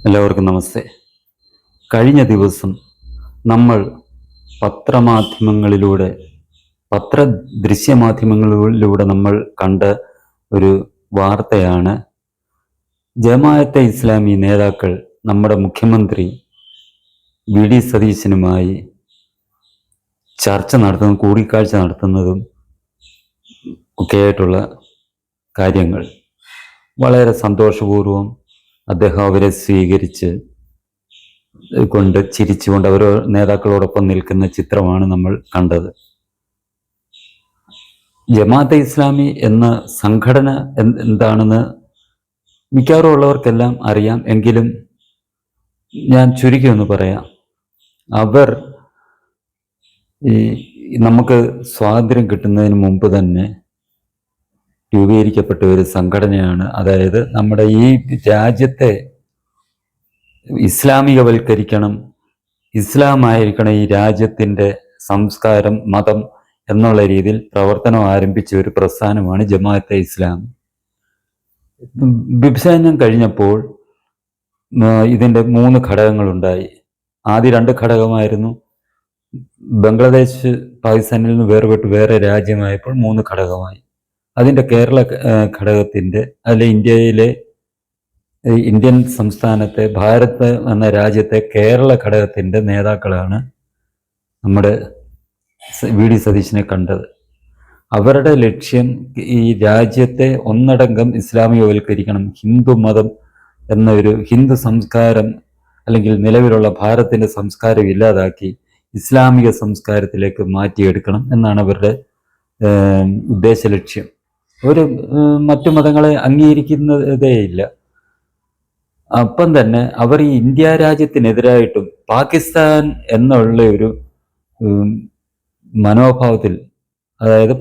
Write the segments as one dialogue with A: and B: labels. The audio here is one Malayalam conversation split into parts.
A: എല്ലാവർക്കും നമസ്തേ. കഴിഞ്ഞ ദിവസം നമ്മൾ പത്രമാധ്യമങ്ങളിലൂടെ ദൃശ്യമാധ്യമങ്ങളിലൂടെ നമ്മൾ കണ്ട ഒരു വാർത്തയാണ് ജമാഅത്തെ ഇസ്ലാമി നേതാക്കൾ നമ്മുടെ മുഖ്യമന്ത്രി വി.ഡി. സതീശനുമായി കൂടിക്കാഴ്ച നടത്തുന്നതും ഒക്കെയായിട്ടുള്ള കാര്യങ്ങൾ. വളരെ സന്തോഷപൂർവം അദ്ദേഹം അവരെ സ്വീകരിച്ച് ചിരിച്ചുകൊണ്ട് അവർ നേതാക്കളോടൊപ്പം നിൽക്കുന്ന ചിത്രമാണ് നമ്മൾ കണ്ടത്. ജമാഅത്തെ ഇസ്ലാമി എന്ന സംഘടന എന്താണെന്ന് മിക്കവാറും ഉള്ളവർക്കെല്ലാം അറിയാം. എങ്കിലും ഞാൻ ചുരുക്കി ഒന്ന് പറയാം. അവർ നമുക്ക് സ്വാതന്ത്ര്യം കിട്ടുന്നതിന് മുമ്പ് തന്നെ രൂപീകരിക്കപ്പെട്ട ഒരു സംഘടനയാണ്. അതായത് നമ്മുടെ ഈ രാജ്യത്തെ ഇസ്ലാമികവൽക്കരിക്കണം, ഇസ്ലാമായിരിക്കണം ഈ രാജ്യത്തിൻ്റെ സംസ്കാരം, മതം എന്നുള്ള രീതിയിൽ പ്രവർത്തനം ആരംഭിച്ച ഒരു പ്രസ്ഥാനമാണ് ജമാഅത്തെ ഇസ്ലാമി. വിഭജനം കഴിഞ്ഞപ്പോൾ ഇതിൻ്റെ 3 ഘടകങ്ങളുണ്ടായി. ആദ്യ 2 ഘടകമായിരുന്നു. ബംഗ്ലാദേശ് പാകിസ്ഥാനിൽ നിന്ന് വേർപെട്ട് വേറെ രാജ്യമായപ്പോൾ 3 ഘടകമായി. അതിൻ്റെ കേരള ഘടകത്തിൻ്റെ ഇന്ത്യൻ സംസ്ഥാനത്തെ, ഭാരത് എന്ന രാജ്യത്തെ കേരള ഘടകത്തിൻ്റെ നേതാക്കളാണ് നമ്മുടെ വി.ഡി. സതീശനെ കണ്ടത്. അവരുടെ ലക്ഷ്യം ഈ രാജ്യത്തെ ഒന്നടങ്കം ഇസ്ലാമികവൽക്കരിക്കണം, ഹിന്ദു മതം ഹിന്ദു സംസ്കാരം അല്ലെങ്കിൽ നിലവിലുള്ള ഭാരതത്തിൻ്റെ സംസ്കാരം ഇല്ലാതാക്കി ഇസ്ലാമിക സംസ്കാരത്തിലേക്ക് മാറ്റിയെടുക്കണം എന്നാണ് അവരുടെ ഉദ്ദേശ ലക്ഷ്യം. മറ്റു മതങ്ങളെ അംഗീകരിക്കുന്നതേയില്ല. അപ്പം തന്നെ അവർ ഈ ഇന്ത്യ രാജ്യത്തിനെതിരായിട്ടും പാകിസ്ഥാൻ എന്നുള്ള ഒരു മനോഭാവത്തിൽ, അതായത്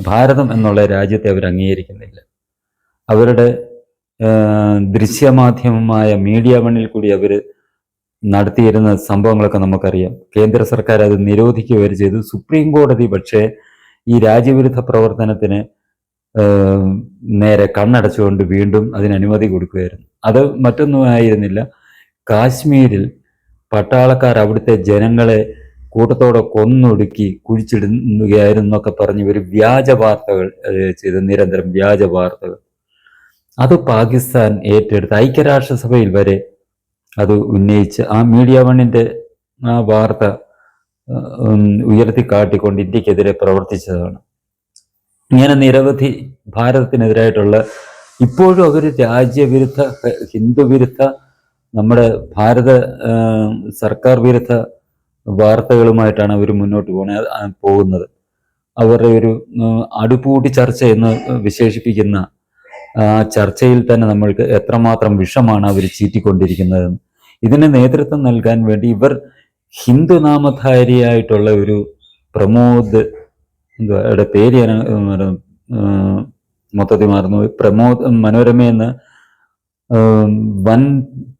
A: ഭാരതം എന്നുള്ള രാജ്യത്തെ അവർ അംഗീകരിക്കുന്നില്ല. അവരുടെ ദൃശ്യമാധ്യമമായ മീഡിയ വണ്ണിൽ കൂടി അവർ നടത്തിയിരുന്ന സംഭവങ്ങളൊക്കെ നമുക്കറിയാം. കേന്ദ്ര സർക്കാർ അത് നിരോധിക്കുക ചെയ്തു. സുപ്രീം കോടതി പക്ഷേ ഈ രാജ്യവിരുദ്ധ പ്രവർത്തനത്തിന് നേരെ കണ്ണടച്ചുകൊണ്ട് വീണ്ടും അതിന് അനുമതി കൊടുക്കുകയായിരുന്നു. അത് മറ്റൊന്നും ആയിരുന്നില്ല. കാശ്മീരിൽ പട്ടാളക്കാർ അവിടുത്തെ ജനങ്ങളെ കൂട്ടത്തോടെ കൊന്നൊടുക്കി കുഴിച്ചിടുകയായിരുന്നു എന്നൊക്കെ പറഞ്ഞ് ഒരു വ്യാജ വാർത്തകൾ ചെയ്ത്, നിരന്തരം വ്യാജ വാർത്തകൾ. അത് പാകിസ്ഥാൻ ഏറ്റെടുത്ത് ഐക്യരാഷ്ട്രസഭയിൽ വരെ അത് ഉന്നയിച്ച് ആ മീഡിയ വണ്ണിൻ്റെ ആ വാർത്ത ഉയർത്തിക്കാട്ടിക്കൊണ്ട് ഇന്ത്യക്കെതിരെ പ്രവർത്തിച്ചതാണ്. ഇങ്ങനെ നിരവധി ഭാരതത്തിനെതിരായിട്ടുള്ള, ഇപ്പോഴും അവർ രാജ്യവിരുദ്ധ, ഹിന്ദുവിരുദ്ധ, നമ്മുടെ ഭാരത സർക്കാർ വിരുദ്ധ വാർത്തകളുമായിട്ടാണ് അവർ മുന്നോട്ട് പോകുന്നത്. അവരുടെ ഒരു അടുപ്പൂട്ടി ചർച്ച എന്ന് വിശേഷിപ്പിക്കുന്ന ആ ചർച്ചയിൽ തന്നെ നമ്മൾക്ക് എത്രമാത്രം വിഷമാണ് അവർ ചീറ്റിക്കൊണ്ടിരിക്കുന്നതെന്ന്. ഇതിന് നേതൃത്വം നൽകാൻ വേണ്ടി ഇവർ ഹിന്ദു നാമധാരിയായിട്ടുള്ള ഒരു പ്രമോദ്, പേര് ഞാൻ മൊത്തത്തിൽ മറന്നു, മനോരമയെന്ന് വൻ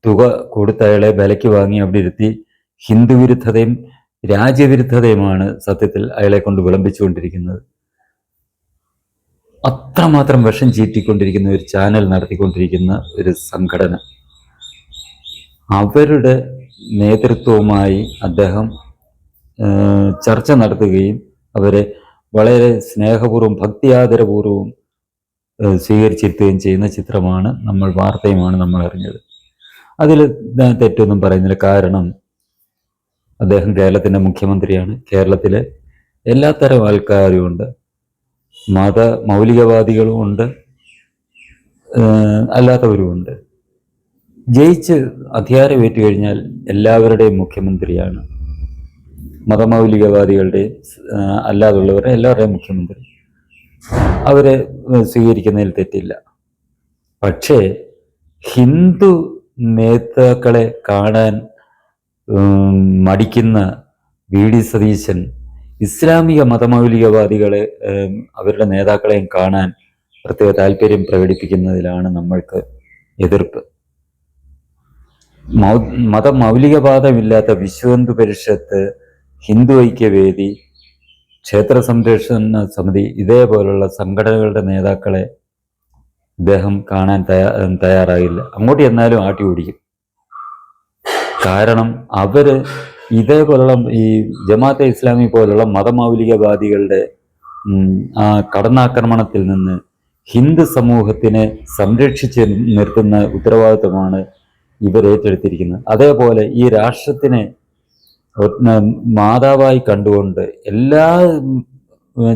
A: തുക കൊടുത്ത് അയാളെ വിലയ്ക്ക് വാങ്ങി അവിടെ ഇരുത്തി ഹിന്ദുവിരുദ്ധതയും രാജ്യവിരുദ്ധതയുമാണ് സത്യത്തിൽ അയാളെ കൊണ്ട് വിളമ്പിച്ചുകൊണ്ടിരിക്കുന്നത്. അത്രമാത്രം വിഷം ചീറ്റിക്കൊണ്ടിരിക്കുന്ന ഒരു ചാനൽ നടത്തിക്കൊണ്ടിരിക്കുന്ന ഒരു സംഘടന. അവരുടെ നേതൃത്വവുമായി അദ്ദേഹം ചർച്ച നടത്തുകയും അവരെ വളരെ സ്നേഹപൂർവ്വം, ഭക്തിയാദരപൂർവ്വം സ്വീകരിച്ചിരുത്തുകയും ചെയ്യുന്ന വാർത്തയുമാണ് നമ്മൾ അറിഞ്ഞത്. അതിൽ തെറ്റൊന്നും പറയുന്നില്ല. കാരണം അദ്ദേഹം കേരളത്തിൻ്റെ മുഖ്യമന്ത്രിയാണ്. കേരളത്തിലെ എല്ലാത്തരം ആൾക്കാരും ഉണ്ട്. മൗലികവാദികളും ഉണ്ട്, അല്ലാത്തവരുമുണ്ട്. ജയിച്ച് അധികാരമേറ്റു കഴിഞ്ഞാൽ എല്ലാവരുടെയും മുഖ്യമന്ത്രിയാണ്. മതമൗലികവാദികളുടെയും അല്ലാതുള്ളവരുടെ എല്ലാവരുടെയും മുഖ്യമന്ത്രി. അവരെ സ്വീകരിക്കുന്നതിൽ തെറ്റില്ല. പക്ഷേ ഹിന്ദു നേതാക്കളെ കാണാൻ മടിക്കുന്ന വി.ഡി. സതീശൻ ഇസ്ലാമിക മതമൗലികവാദികളെ, അവരുടെ നേതാക്കളെയും കാണാൻ പ്രത്യേക താല്പര്യം പ്രകടിപ്പിക്കുന്നതിലാണ് നമ്മൾക്ക് എതിർപ്പ്. മതമൗലികവാദമില്ലാത്ത വിശ്വഹിന്ദു പരിഷത്ത്, ഹിന്ദു ഐക്യവേദി, ക്ഷേത്ര സംരക്ഷണ സമിതി, ഇതേപോലുള്ള സംഘടനകളുടെ നേതാക്കളെ ഇദ്ദേഹം കാണാൻ തയ്യാറായില്ല. അങ്ങോട്ട് ചെന്നാലും ആട്ടി ഓടിക്കും. കാരണം അവര് ഇതേപോലുള്ള ഈ ജമാഅത്തെ ഇസ്ലാമി പോലുള്ള മതമൗലികവാദികളുടെ ആ കടന്നാക്രമണത്തിൽ നിന്ന് ഹിന്ദു സമൂഹത്തിനെ സംരക്ഷിച്ച് നിർത്തുന്ന ഉത്തരവാദിത്വമാണ് ഇവർ ഏറ്റെടുത്തിരിക്കുന്നത്. അതേപോലെ ഈ രാഷ്ട്രത്തിനെ മാതാവായി കണ്ടുകൊണ്ട് എല്ലാ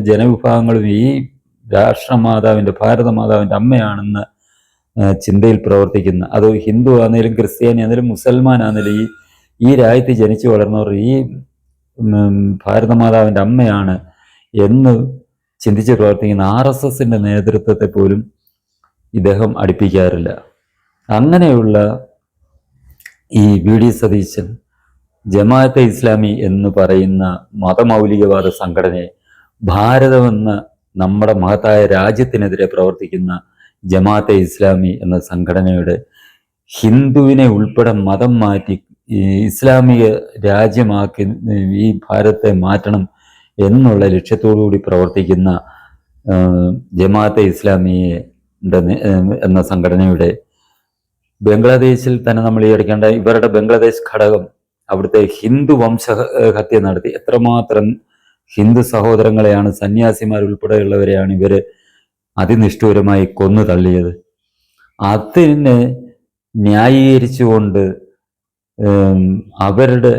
A: ജനവിഭാഗങ്ങളും ഈ രാഷ്ട്രമാതാവിൻ്റെ ഭാരതമാതാവിൻ്റെ അമ്മയാണെന്ന ചിന്തയിൽ പ്രവർത്തിക്കുന്ന, അത് ഹിന്ദു ആണെങ്കിലും ക്രിസ്ത്യാനി ആണെങ്കിലും മുസൽമാൻ ആണെങ്കിലും ഈ രാജ്യത്ത് ജനിച്ചു വളർന്നവർ ഈ ഭാരതമാതാവിൻ്റെ അമ്മയാണ് എന്ന് ചിന്തിച്ച് പ്രവർത്തിക്കുന്ന RSSന്റെ നേതൃത്വത്തെ പോലും ഇദ്ദേഹം അടുപ്പിക്കാറില്ല. അങ്ങനെയുള്ള ഈ VD സതീശൻ ജമാഅത്തെ ഇസ്ലാമി എന്ന് പറയുന്ന മതമൗലികവാദ സംഘടനയെ ഭാരതമെന്ന നമ്മുടെ മഹത്തായ രാജ്യത്തിനെതിരെ പ്രവർത്തിക്കുന്ന ജമാഅത്തെ ഇസ്ലാമി എന്ന സംഘടനയുടെ ഹിന്ദുവിനെ ഉൾപ്പെടെ മതം മാറ്റി ഇസ്ലാമിക രാജ്യമാക്കി ഈ ഭാരതത്തെ മാറ്റണം എന്നുള്ള ലക്ഷ്യത്തോടുകൂടി പ്രവർത്തിക്കുന്ന ജമാഅത്തെ ഇസ്ലാമിയെ എന്ന സംഘടനയുടെ ബംഗ്ലാദേശിൽ തന്നെ നമ്മൾ ഈ എടുക്കേണ്ട ഇവരുടെ ബംഗ്ലാദേശ് ഘടകം അവിടുത്തെ ഹിന്ദു വംശഹത്യ നടത്തി എത്രമാത്രം ഹിന്ദു സഹോദരങ്ങളെയാണ്, സന്യാസിമാർ ഉൾപ്പെടെയുള്ളവരെയാണ് ഇവര് അതിനിഷ്ഠൂരമായി കൊന്നു തള്ളിയത്. അതിനെ ന്യായീകരിച്ചുകൊണ്ട് അവരുടെ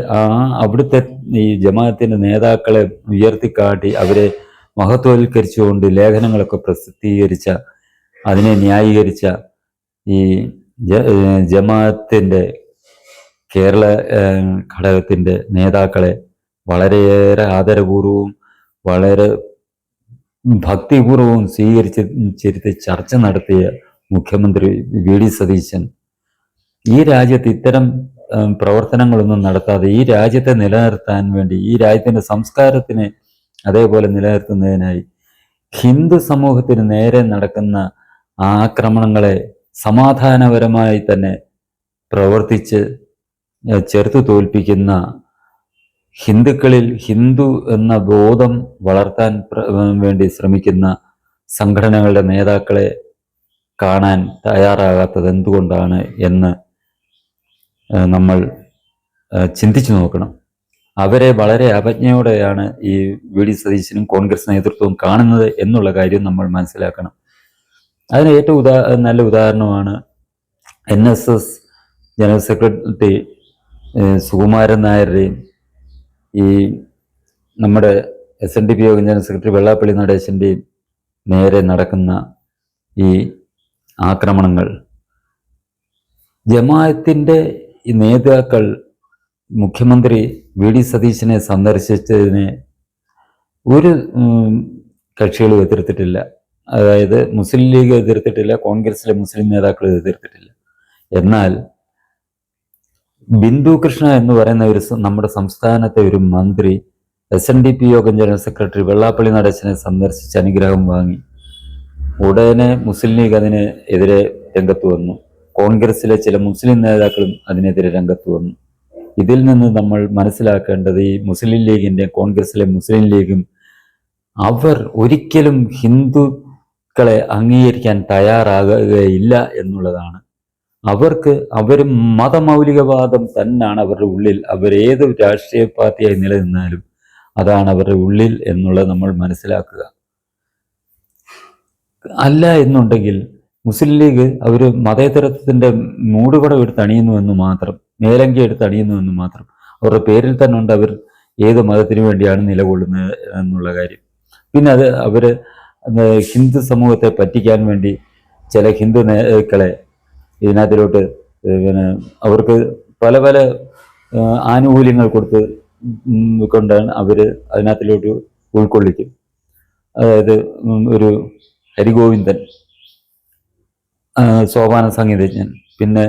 A: അവിടുത്തെ ഈ ജമാഅത്തിന്റെ നേതാക്കളെ ഉയർത്തിക്കാട്ടി അവരെ മഹത്വവൽക്കരിച്ചുകൊണ്ട് ലേഖനങ്ങളൊക്കെ പ്രസിദ്ധീകരിച്ച, അതിനെ ന്യായീകരിച്ച ഈ ജമാഅത്തിന്റെ കേരള ഘടകത്തിന്റെ നേതാക്കളെ വളരെയേറെ ആദരപൂർവവും വളരെ ഭക്തിപൂർവവും സ്വീകരിച്ചിരുത്തി ചർച്ച നടത്തിയ മുഖ്യമന്ത്രി VD സതീശൻ ഈ രാജ്യത്ത് ഇത്തരം പ്രവർത്തനങ്ങളൊന്നും നടത്താതെ ഈ രാജ്യത്തെ നിലനിർത്താൻ വേണ്ടി, ഈ രാജ്യത്തിന്റെ സംസ്കാരത്തിനെ അതേപോലെ നിലനിർത്തുന്നതിനായി ഹിന്ദു സമൂഹത്തിന് നേരെ നടക്കുന്ന ആക്രമണങ്ങളെ സമാധാനപരമായി തന്നെ പ്രവർത്തിച്ച് ചെറുത്തു തോൽപ്പിക്കുന്ന, ഹിന്ദുക്കളിൽ ഹിന്ദു എന്ന ബോധം വളർത്താൻ വേണ്ടി ശ്രമിക്കുന്ന സംഘടനകളുടെ നേതാക്കളെ കാണാൻ തയ്യാറാകാത്തത് എന്തുകൊണ്ടാണ് എന്ന് നമ്മൾ ചിന്തിച്ചു നോക്കണം. അവരെ വളരെ അവജ്ഞയോടെയാണ് ഈ VD സതീശനും കോൺഗ്രസ് നേതൃത്വവും കാണുന്നത് എന്നുള്ള കാര്യം നമ്മൾ മനസ്സിലാക്കണം. അതിന് ഏറ്റവും നല്ല ഉദാഹരണമാണ് NSS ജനറൽ സെക്രട്ടറി സുകുമാരൻ നായരുടെയും ഈ നമ്മുടെ SNDP യോഗം ജനറൽ സെക്രട്ടറി വെള്ളാപ്പള്ളി നടേശൻ്റെയും നേരെ നടക്കുന്ന ഈ ആക്രമണങ്ങൾ. ജമാഅത്തിന്റെ ഈ നേതാക്കൾ മുഖ്യമന്ത്രി VD സതീശനെ സന്ദർശിച്ചതിനെ ഒരു കക്ഷികളും എതിർത്തിട്ടില്ല. അതായത് മുസ്ലിം ലീഗ് എതിർത്തിട്ടില്ല, കോൺഗ്രസിലെ മുസ്ലിം നേതാക്കൾ എതിർത്തിട്ടില്ല. എന്നാൽ ബിന്ദു കൃഷ്ണ എന്ന് പറയുന്ന നമ്മുടെ സംസ്ഥാനത്തെ ഒരു മന്ത്രി SNDP യോഗം ജനറൽ സെക്രട്ടറി വെള്ളാപ്പള്ളി നടേശനെ സന്ദർശിച്ച് അനുഗ്രഹം വാങ്ങി. ഉടനെ മുസ്ലിം ലീഗ് അതിനെതിരെ രംഗത്ത് വന്നു. കോൺഗ്രസിലെ ചില മുസ്ലിം നേതാക്കളും അതിനെതിരെ രംഗത്ത് വന്നു. ഇതിൽ നിന്ന് നമ്മൾ മനസ്സിലാക്കേണ്ടത് ഈ മുസ്ലിം ലീഗിന്റെ, കോൺഗ്രസിലെ മുസ്ലിം ലീഗും അവർ ഒരിക്കലും ഹിന്ദുക്കളെ അംഗീകരിക്കാൻ തയ്യാറാകുകയില്ല എന്നുള്ളതാണ്. അവർ മതമൗലികവാദം തന്നെയാണ് അവരുടെ ഉള്ളിൽ. അവരേത് രാഷ്ട്രീയ പാർട്ടിയായി നിലനിന്നാലും അതാണ് അവരുടെ ഉള്ളിൽ എന്നുള്ളത് നമ്മൾ മനസ്സിലാക്കുക. അല്ല എന്നുണ്ടെങ്കിൽ മുസ്ലിം ലീഗ് അവർ മതേതരത്വത്തിന്റെ മൂടുപടം എടുത്ത് അണിയുന്നുവെന്ന് മാത്രം, മേലങ്കി എടുത്ത് അണിയുന്നുവെന്ന് മാത്രം. അവരുടെ പേരിൽ തന്നെ ഉണ്ട് അവർ ഏത് മതത്തിനു വേണ്ടിയാണ് നിലകൊള്ളുന്നത് എന്നുള്ള കാര്യം. പിന്നെ അവര് ഹിന്ദു സമൂഹത്തെ പറ്റിക്കാൻ വേണ്ടി ചില ഹിന്ദു നേതാക്കളെ ഇതിനകത്തിലോട്ട് അവർക്ക് പല പല ആനുകൂല്യങ്ങൾ കൊണ്ടാണ് അവര് അതിനകത്തിലോട്ട് ഉൾക്കൊള്ളിക്കും. അതായത് ഒരു ഹരിഗോവിന്ദൻ, സോപാന സംഗീതജ്ഞൻ, പിന്നെ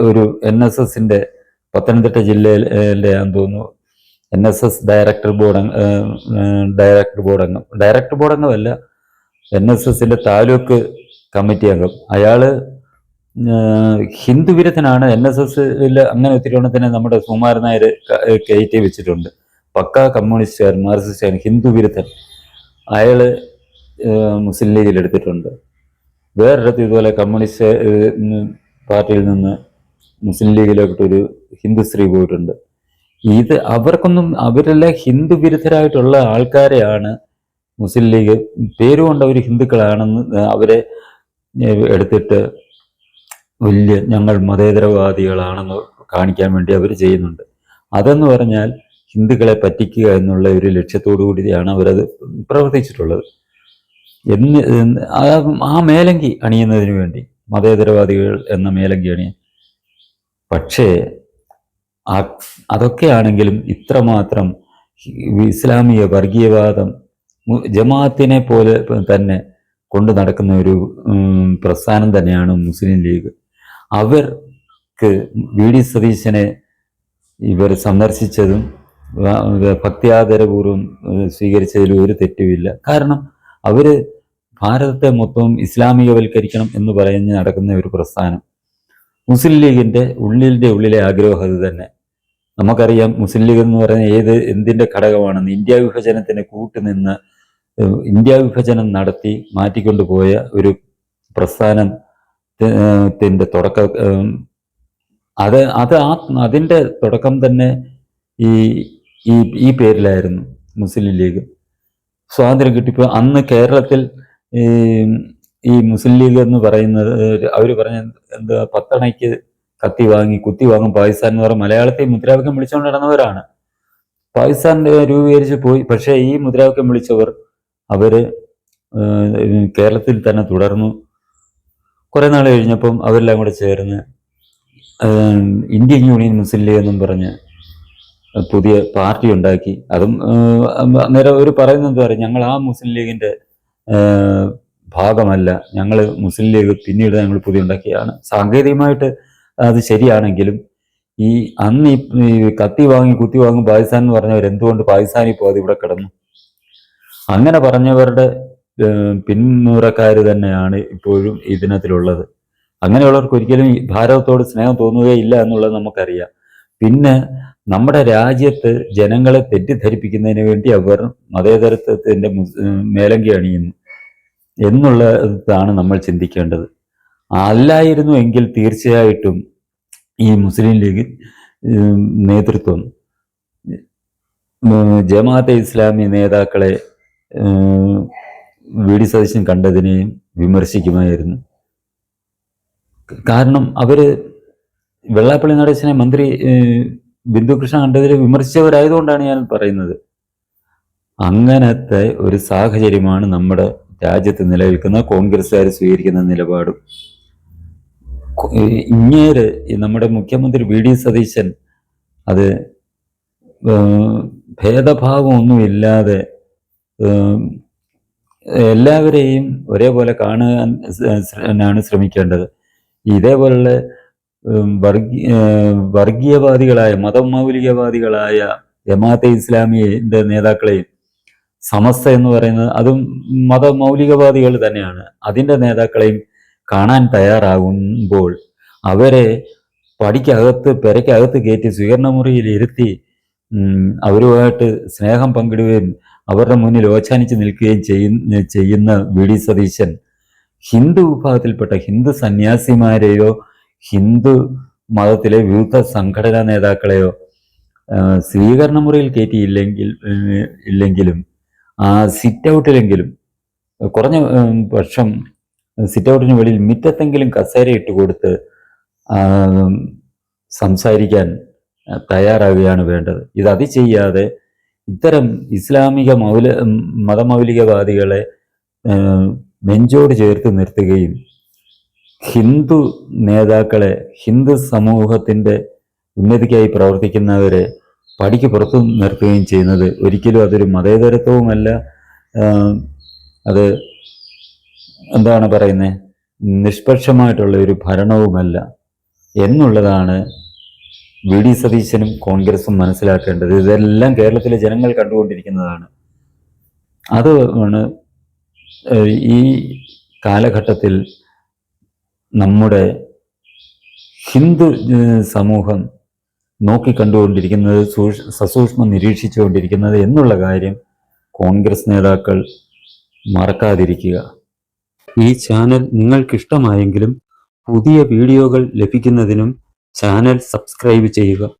A: ഒരു NSSന്റെ പത്തനംതിട്ട ജില്ലയിലെ തോന്നുന്നു NSS ഡയറക്ടർ ബോർഡ് അംഗമല്ല, NSSന്റെ താലൂക്ക് കമ്മിറ്റി അംഗം. അയാള് ഹിന്ദു വിരുദ്ധനാണ്. NSSൽ അങ്ങനെ ഒത്തിരി എണ്ണത്തിനെ നമ്മുടെ സുകുമാരൻ നായർ കയറ്റി വെച്ചിട്ടുണ്ട്. പക്കാ കമ്മ്യൂണിസ്റ്റുകാരൻ, മാർക്സിസ്റ്റുകാരൻ, ഹിന്ദു വിരുദ്ധൻ. അയാള് മുസ്ലിം ലീഗിൽ എടുത്തിട്ടുണ്ട്. വേറൊരിടത്ത് ഇതുപോലെ കമ്മ്യൂണിസ്റ്റ് പാർട്ടിയിൽ നിന്ന് മുസ്ലിം ലീഗിലോട്ടൊരു ഹിന്ദു സ്ത്രീ പോയിട്ടുണ്ട്. ഇത് അവർക്കൊന്നും, അവരെല്ലാം ഹിന്ദു വിരുദ്ധരായിട്ടുള്ള ആൾക്കാരെയാണ് മുസ്ലിം ലീഗ് പേരുകൊണ്ട് അവർ ഹിന്ദുക്കളാണെന്ന് അവരെ എടുത്തിട്ട് വലിയ ഞങ്ങൾ മതേതരവാദികളാണെന്ന് കാണിക്കാൻ വേണ്ടി അവർ ചെയ്യുന്നുണ്ട്. അതെന്ന് പറഞ്ഞാൽ ഹിന്ദുക്കളെ പറ്റിക്കുക എന്നുള്ള ഒരു ലക്ഷ്യത്തോടു കൂടിയാണ് അവരത് പ്രവർത്തിച്ചിട്ടുള്ളത്. ആ മേലങ്കി അണിയുന്നതിന് വേണ്ടി, മതേതരവാദികൾ എന്ന മേലങ്കി അണിയാൻ. പക്ഷേ അതൊക്കെയാണെങ്കിലും ഇത്രമാത്രം ഇസ്ലാമിക വർഗീയവാദം ജമാഅത്തിനെ പോലെ തന്നെ കൊണ്ടു നടക്കുന്ന ഒരു പ്രസ്ഥാനം തന്നെയാണ് മുസ്ലിം ലീഗ്. അവർക്ക് വി.ഡി. സതീശനെ ഇവർ സന്ദർശിച്ചതും ഭക്തിയാദരപൂർവ്വം സ്വീകരിച്ചതിൽ ഒരു തെറ്റുമില്ല. കാരണം അവർ ഭാരതത്തെ മൊത്തം ഇസ്ലാമികവൽക്കരിക്കണം എന്ന് പറഞ്ഞ് നടക്കുന്ന ഒരു പ്രസ്ഥാനം. മുസ്ലിം ലീഗിൻ്റെ ഉള്ളിലെ ആഗ്രഹം അത് തന്നെ. നമുക്കറിയാം മുസ്ലിം ലീഗ് എന്ന് പറയുന്ന എന്തിൻ്റെ ഘടകമാണെന്ന്. ഇന്ത്യ വിഭജനത്തിന് കൂട്ടുനിന്ന് ഇന്ത്യ വിഭജനം നടത്തി മാറ്റിക്കൊണ്ടുപോയ ഒരു പ്രസ്ഥാനത്തിൻ്റെ അതിൻ്റെ തുടക്കം തന്നെ ഈ പേരിലായിരുന്നു മുസ്ലിം ലീഗ്. സ്വാതന്ത്ര്യം കിട്ടിയപ്പോൾ അന്ന് കേരളത്തിൽ ഈ മുസ്ലിം ലീഗ് എന്ന് പറയുന്നത് അവർ പറഞ്ഞ എന്താ, 10 അണയ്ക്ക് കത്തി വാങ്ങി കുത്തി വാങ്ങും പാകിസ്ഥാൻ എന്ന് പറഞ്ഞ മലയാളത്തെ മുദ്രാവാക്യം വിളിച്ചുകൊണ്ട് നടന്നവരാണ്. പാകിസ്ഥാൻ രൂപീകരിച്ച് പോയി. പക്ഷേ ഈ മുദ്രാവാക്യം വിളിച്ചവർ അവര് കേരളത്തിൽ തന്നെ തുടർന്നു. കുറെ നാൾ കഴിഞ്ഞപ്പം അവരെല്ലാം കൂടെ ചേർന്ന് ഇന്ത്യൻ യൂണിയൻ മുസ്ലിം ലീഗ് എന്നും പറഞ്ഞ് പുതിയ പാർട്ടി ഉണ്ടാക്കി. അതും അന്നേരം അവർ പറയുന്നത് എന്താ പറയുക, ഞങ്ങൾ ആ മുസ്ലിം ലീഗിൻ്റെ ഭാഗമല്ല, ഞങ്ങൾ മുസ്ലിം ലീഗ് പിന്നീട് ഞങ്ങൾ പുതിയ ഉണ്ടാക്കിയാണ്. സാങ്കേതികമായിട്ട് അത് ശരിയാണെങ്കിലും അന്ന് ഈ കത്തി വാങ്ങി കുത്തി വാങ്ങും പാകിസ്ഥാൻ എന്ന് പറഞ്ഞവർ എന്തുകൊണ്ട് പാകിസ്ഥാനിൽ പോകാതെ ഇവിടെ കിടന്നു? അങ്ങനെ പറഞ്ഞവരുടെ പിന്മുറക്കാർ തന്നെയാണ് ഇപ്പോഴും ഇതിനകത്തിലുള്ളത്. അങ്ങനെയുള്ളവർക്ക് ഒരിക്കലും ഭാരതത്തോട് സ്നേഹം തോന്നുകയില്ല എന്നുള്ളത് നമുക്കറിയാം. പിന്നെ നമ്മുടെ രാജ്യത്ത് ജനങ്ങളെ തെറ്റിദ്ധരിപ്പിക്കുന്നതിന് വേണ്ടി അവർ മതേതരത്വത്തിൻ്റെ മേലങ്കി അണിയുന്നു എന്നുള്ളതാണ് നമ്മൾ ചിന്തിക്കേണ്ടത്. അല്ലായിരുന്നു എങ്കിൽ തീർച്ചയായിട്ടും ഈ മുസ്ലിം ലീഗ് നേതൃത്വം ജമാഅത്തെ ഇസ്ലാമി നേതാക്കളെ വി.ഡി. സതീശൻ കണ്ടതിനെയും വിമർശിക്കുമായിരുന്നു. കാരണം അവര് വെള്ളാപ്പള്ളി നടേശനെ മന്ത്രി ബിന്ദുകൃഷ്ണ കണ്ടതിൽ വിമർശിച്ചവരായതുകൊണ്ടാണ് ഞാൻ പറയുന്നത്. അങ്ങനത്തെ ഒരു സാഹചര്യമാണ് നമ്മുടെ രാജ്യത്ത് നിലനിൽക്കുന്ന കോൺഗ്രസ്സുകാർ സ്വീകരിക്കുന്ന നിലപാടും. ഇങ്ങേര് നമ്മുടെ മുഖ്യമന്ത്രി വി.ഡി. സതീശൻ അത് ഭേദഭാവമൊന്നുമില്ലാതെ എല്ലാവരെയും ഒരേപോലെ കാണാനാണ് ശ്രമിക്കേണ്ടത്. ഇതേപോലുള്ള വർഗീയവാദികളായ മതമൗലികവാദികളായ ജമാഅത്തെ ഇസ്ലാമിയുടെ നേതാക്കളെയും, സമസ്ത എന്ന് പറയുന്നത് അതും മതമൗലികവാദികൾ തന്നെയാണ്, അതിൻ്റെ നേതാക്കളെയും കാണാൻ തയ്യാറാകുമ്പോൾ അവരെ പെരയ്ക്കകത്ത് കയറ്റി സ്വീകരണ മുറിയിൽ ഇരുത്തി അവരുമായിട്ട് സ്നേഹം പങ്കിടുകയും അവരുടെ മുന്നിൽ ഓച്ചാനിച്ച് നിൽക്കുകയും ചെയ്യുന്ന വി.ഡി. സതീശൻ ഹിന്ദു വിഭാഗത്തിൽപ്പെട്ട ഹിന്ദു സന്യാസിമാരെയോ ഹിന്ദു മതത്തിലെ വിവിധ സംഘടനാ നേതാക്കളെയോ സ്വീകരണ മുറിയിൽ ഇല്ലെങ്കിലും ആ സിറ്റ് ഔട്ടിലെങ്കിലും കുറഞ്ഞ പക്ഷം സിറ്റ് ഔട്ടിന് വെളിയിൽ മുറ്റത്തെങ്കിലും കസേര ഇട്ട് കൊടുത്ത് സംസാരിക്കാൻ തയ്യാറാവുകയാണ് വേണ്ടത്. അത് ചെയ്യാതെ ഇത്തരം ഇസ്ലാമിക മതമൗലികവാദികളെ നെഞ്ചോട് ചേർത്ത് നിർത്തുകയും ഹിന്ദു നേതാക്കളെ, ഹിന്ദു സമൂഹത്തിൻ്റെ ഉന്നതിക്കായി പ്രവർത്തിക്കുന്നവരെ പടിക്ക് പുറത്തു നിർത്തുകയും ചെയ്യുന്നത് ഒരിക്കലും അതൊരു മതേതരത്വവുമല്ല, അത് എന്താണ് പറയുന്നത്, നിഷ്പക്ഷമായിട്ടുള്ള ഒരു ഭരണവുമല്ല എന്നുള്ളതാണ് വി.ഡി. സതീശനും കോൺഗ്രസും മനസ്സിലാക്കേണ്ടത്. ഇതെല്ലാം കേരളത്തിലെ ജനങ്ങൾ കണ്ടുകൊണ്ടിരിക്കുന്നതാണ്. അതാണ് ഈ കാലഘട്ടത്തിൽ നമ്മുടെ ഹിന്ദു സമൂഹം നോക്കിക്കണ്ടുകൊണ്ടിരിക്കുന്നത്, സസൂക്ഷ്മം നിരീക്ഷിച്ചുകൊണ്ടിരിക്കുന്നത് എന്നുള്ള കാര്യം കോൺഗ്രസ് നേതാക്കൾ മറക്കാതിരിക്കുക. ഈ ചാനൽ നിങ്ങൾക്കിഷ്ടമായെങ്കിലും പുതിയ വീഡിയോകൾ ലഭിക്കുന്നതിനും ചാനൽ സബ്സ്ക്രൈബ് ചെയ്യുക.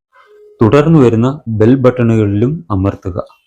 A: തുടർന്ന് വരുന്ന ബെൽ ബട്ടണുകളിലും അമർത്തുക.